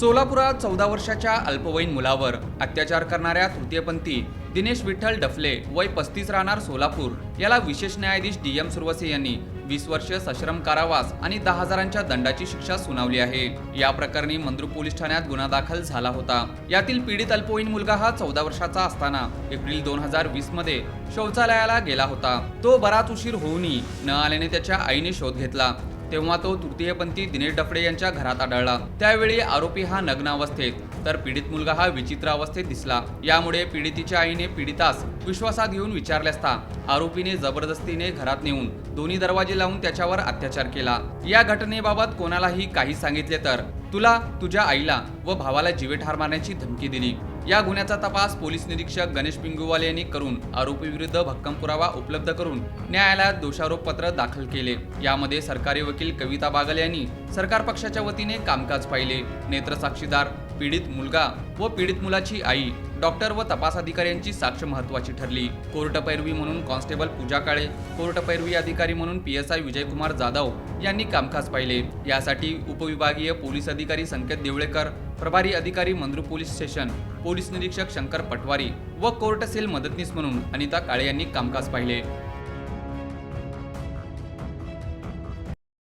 सोलापुरात 14 वर्षाच्या अल्पवयीन मुलावर अत्याचार करणाऱ्या तृतीयपंथी दिनेश विठ्ठल डफले वय 35 राहणार सोलापूर याला विशेष न्यायाधीश DM सुरवसे यांनी 20 वर्ष सश्रम कारावास आणि 10,000च्या दंडाची शिक्षा सुनावली आहे। या प्रकरणी मंद्रुप पोलीस ठाण्यात गुन्हा दाखल झाला होता। यातील पीडित अल्पवयीन मुलगा हा 14 वर्षाचा असताना एप्रिल 2020 मध्ये शौचालयाला गेला होता। तो बराच उशीर होऊनही न आल्याने त्याच्या आईने शोध घेतला। तेव्हा तो तृतीयपंथी दिनेश डफळे यांच्या घरात आढळला। त्यावेळी आरोपी हा नग्न अवस्थेत तर पीडित मुलगा हा विचित्र अवस्थेत दिसला। यामुळे पीडितीच्या आईने पीडितास विश्वासात घेऊन विचारले असता आरोपीने जबरदस्तीने घरात नेऊन दोन्ही दरवाजे लावून त्याच्यावर अत्याचार केला। या घटनेबाबत कोणालाही काही सांगितले तर तुला, तुझ्या आईला व भावाला जीवेठार मारण्याची धमकी दिली। या गुन्ह्याचा तपास पोलीस निरीक्षक गणेश पिंगुवाले यांनी करून आरोपी विरुद्ध भक्कम पुरावा उपलब्ध करून न्यायालयात दोषारोप पत्र दाखल केले। यामध्ये सरकारी वकील कविता बागल यांनी सरकार पक्षाच्या वतीने कामकाज पाहिले। नेत्र साक्षीदार, पीडित मुलगा व पीडित मुलाची आई, डॉक्टर व तपास अधिकारी यांची साक्ष महत्त्वाची ठरली। कोर्ट पैरवी म्हणून कॉन्स्टेबल पूजा काळे, कोर्ट पैरवी अधिकारी म्हणून PSI विजयकुमार जाधव यांनी कामकाज पाहिले। यासाठी उपविभागीय पोलीस अधिकारी संकेत देवळेकर, प्रभारी अधिकारी मंद्रुप पोलीस स्टेशन, पोलीस निरीक्षक शंकर पटवारी व कोर्ट सेल मदतनीस म्हणून अनिता काळे यांनी कामकाज पाहिले।